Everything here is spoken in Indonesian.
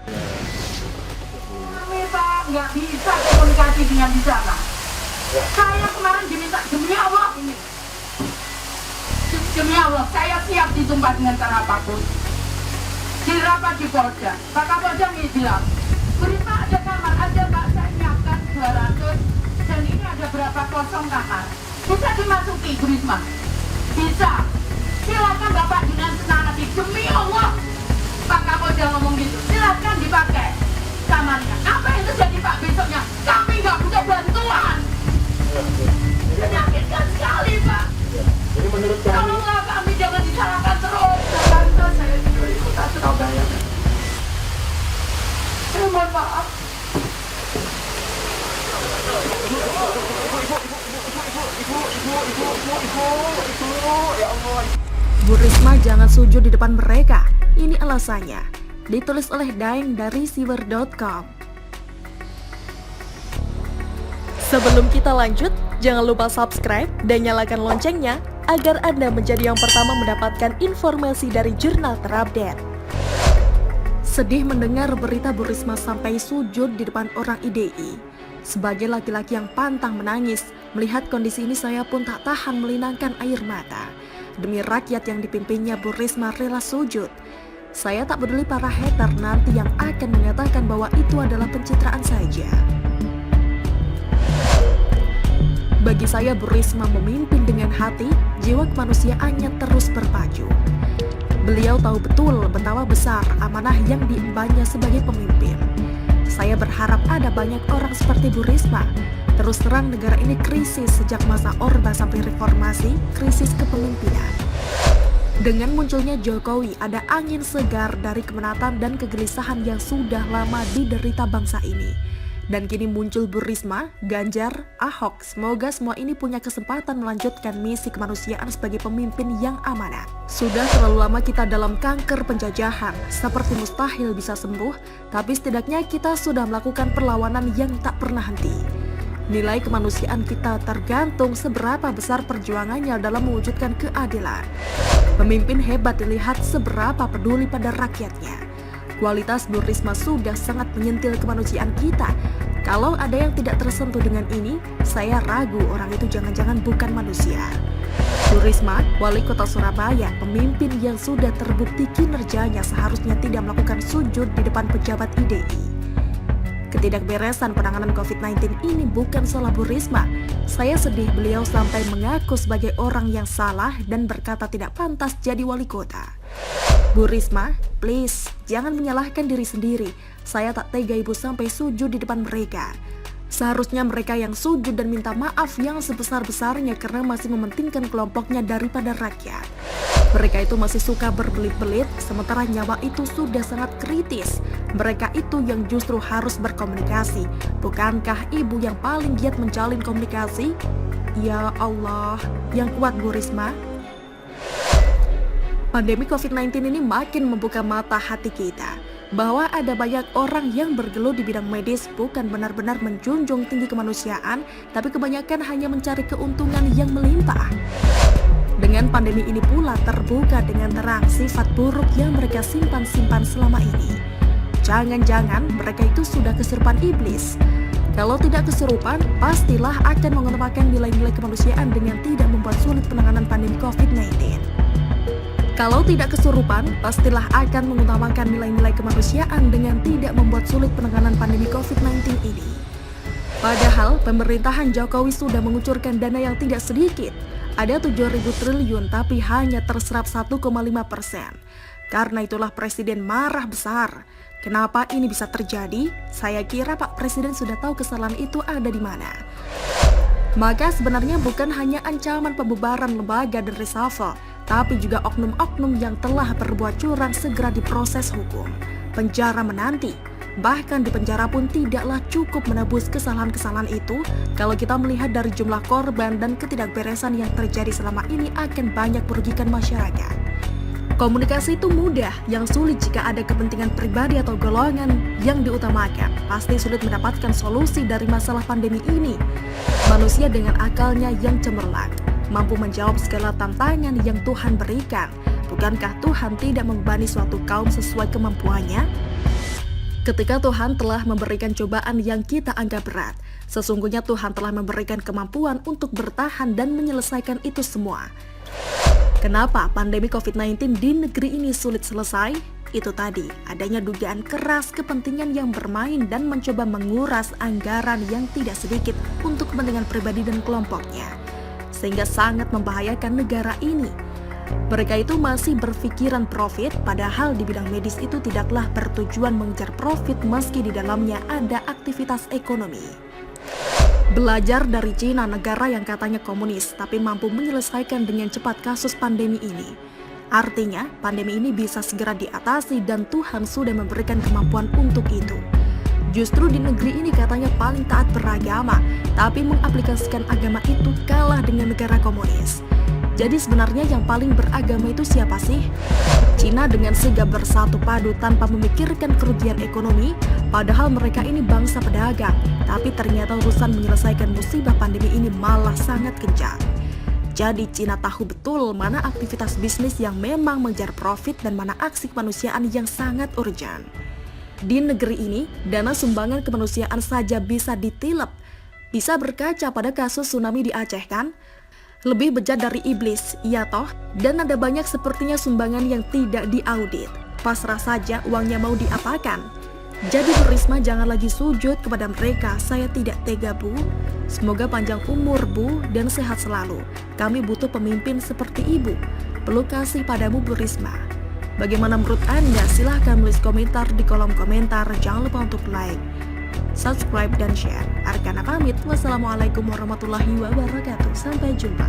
Kami Pak nggak bisa komunikasi dengan di sana. Saya kemarin diminta demi Allah ini. Demi Allah, saya siap ditumpah dengan cara apapun. Di rapat di Polda, Pak Kapolda bilang, Bu Risma ada kamar, ada Mbak, saya nyiapkan 200 dan ini ada berapa kosong kamar. Bisa dimasuki Bu Risma? Bisa. Silakan Bapak dengan senang hati, demi Allah. Pak Kapolda ngomong gitu, silakan dipakai kamarnya. Apa yang terjadi Pak besoknya? Kami nggak butuh bantuan. Menyakitkan sekali Pak. Jadi menurut kami, Tolonglah kami jangan disalahkan terus. Jakarta saya juga di kota Surabaya. Saya mohon maaf. Bu Risma jangan sujud di depan mereka. Ini alasannya. Ditulis oleh Daeng dari siwer.com. Sebelum kita lanjut, jangan lupa subscribe dan nyalakan loncengnya agar Anda menjadi yang pertama mendapatkan informasi dari jurnal terupdate. Sedih mendengar berita Bu Risma sampai sujud di depan orang IDI. Sebagai laki-laki yang pantang menangis, melihat kondisi ini saya pun tak tahan melinangkan air mata. Demi rakyat yang dipimpinnya, Bu Risma rela sujud. Saya tak peduli para hater nanti yang akan mengatakan bahwa itu adalah pencitraan saja. Bagi saya, Bu Risma memimpin dengan hati, jiwa kemanusiaannya terus berpacu. Beliau tahu betul betapa besar amanah yang diembannya sebagai pemimpin. Saya berharap ada banyak orang seperti Bu Risma. Terus terang negara ini krisis sejak masa Orba sampai reformasi, krisis kepemimpinan. Dengan munculnya Jokowi, ada angin segar dari kemenatan dan kegelisahan yang sudah lama diderita bangsa ini. Dan kini muncul Bu Risma, Ganjar, Ahok. Semoga semua ini punya kesempatan melanjutkan misi kemanusiaan sebagai pemimpin yang amanah. Sudah terlalu lama kita dalam kanker penjajahan, seperti mustahil bisa sembuh, tapi setidaknya kita sudah melakukan perlawanan yang tak pernah henti. Nilai kemanusiaan kita tergantung seberapa besar perjuangannya dalam mewujudkan keadilan. Pemimpin hebat dilihat seberapa peduli pada rakyatnya. Kualitas Bu Risma sudah sangat menyentil kemanusiaan kita. Kalau ada yang tidak tersentuh dengan ini, saya ragu orang itu jangan-jangan bukan manusia. Bu Risma, wali kota Surabaya, pemimpin yang sudah terbukti kinerjanya seharusnya tidak melakukan sujud di depan pejabat IDI. Ketidakberesan penanganan COVID-19 ini bukan salah Bu Risma. Saya sedih beliau sampai mengaku sebagai orang yang salah dan berkata tidak pantas jadi wali kota. Bu Risma, please, jangan menyalahkan diri sendiri. Saya tak tega ibu sampai sujud di depan mereka. Seharusnya mereka yang sujud dan minta maaf yang sebesar-besarnya karena masih mementingkan kelompoknya daripada rakyat. Mereka itu masih suka berbelit-belit, sementara nyawa itu sudah sangat kritis. Mereka itu yang justru harus berkomunikasi. Bukankah ibu yang paling giat menjalin komunikasi? Ya Allah, yang kuat Bu Risma. Pandemi COVID-19 ini makin membuka mata hati kita bahwa ada banyak orang yang bergelut di bidang medis bukan benar-benar menjunjung tinggi kemanusiaan, tapi kebanyakan hanya mencari keuntungan yang melimpah. Dengan pandemi ini pula terbuka dengan terang sifat buruk yang mereka simpan-simpan selama ini. Jangan-jangan mereka itu sudah kesurupan iblis. Kalau tidak kesurupan, pastilah akan mengutamakan nilai-nilai kemanusiaan dengan tidak membuat sulit penanganan pandemi COVID-19. Kalau tidak kesurupan, pastilah akan mengutamakan nilai-nilai kemanusiaan dengan tidak membuat sulit penanganan pandemi COVID-19 ini. Padahal, pemerintahan Jokowi sudah mengucurkan dana yang tidak sedikit. Ada 7.000 triliun tapi hanya terserap 1,5%. Karena itulah Presiden marah besar. Kenapa ini bisa terjadi? Saya kira Pak Presiden sudah tahu kesalahan itu ada di mana. Maka sebenarnya bukan hanya ancaman pembubaran lembaga dan reshuffle, tapi juga oknum-oknum yang telah berbuat curang segera diproses hukum. Penjara menanti. Bahkan di penjara pun tidaklah cukup menebus kesalahan-kesalahan itu. Kalau kita melihat dari jumlah korban dan ketidakberesan yang terjadi selama ini akan banyak merugikan masyarakat. Komunikasi itu mudah, yang sulit jika ada kepentingan pribadi atau golongan yang diutamakan. Pasti sulit mendapatkan solusi dari masalah pandemi ini. Manusia dengan akalnya yang cemerlang, mampu menjawab segala tantangan yang Tuhan berikan. Bukankah Tuhan tidak membebani suatu kaum sesuai kemampuannya? Ketika Tuhan telah memberikan cobaan yang kita anggap berat, sesungguhnya Tuhan telah memberikan kemampuan untuk bertahan dan menyelesaikan itu semua. Kenapa pandemi COVID-19 di negeri ini sulit selesai? Itu tadi, adanya dugaan keras kepentingan yang bermain dan mencoba menguras anggaran yang tidak sedikit untuk kepentingan pribadi dan kelompoknya, sehingga sangat membahayakan negara ini. Mereka itu masih berpikiran profit, padahal di bidang medis itu tidaklah bertujuan mengejar profit meski di dalamnya ada aktivitas ekonomi. Belajar dari Cina, negara yang katanya komunis tapi mampu menyelesaikan dengan cepat kasus pandemi ini. Artinya, pandemi ini bisa segera diatasi dan Tuhan sudah memberikan kemampuan untuk itu. Justru di negeri ini katanya paling taat beragama, tapi mengaplikasikan agama itu kalah dengan negara komunis. Jadi sebenarnya yang paling beragama itu siapa sih? Cina dengan sigap bersatu padu tanpa memikirkan kerugian ekonomi, padahal mereka ini bangsa pedagang, tapi ternyata urusan menyelesaikan musibah pandemi ini malah sangat kencang. Jadi Cina tahu betul mana aktivitas bisnis yang memang mengejar profit dan mana aksi kemanusiaan yang sangat urgent. Di negeri ini, dana sumbangan kemanusiaan saja bisa ditilep. Bisa berkaca pada kasus tsunami di Aceh kan? Lebih bejat dari iblis, iya toh? Dan ada banyak sepertinya sumbangan yang tidak diaudit. Pasrah saja uangnya mau diapakan. Jadi Bu Risma jangan lagi sujud kepada mereka, saya tidak tega Bu. Semoga panjang umur Bu dan sehat selalu. Kami butuh pemimpin seperti Ibu. Perlu kasih padamu Bu Risma. Bagaimana menurut Anda? Silahkan tulis komentar di kolom komentar. Jangan lupa untuk like, subscribe, dan share. Arkana pamit. Wassalamualaikum warahmatullahi wabarakatuh. Sampai jumpa.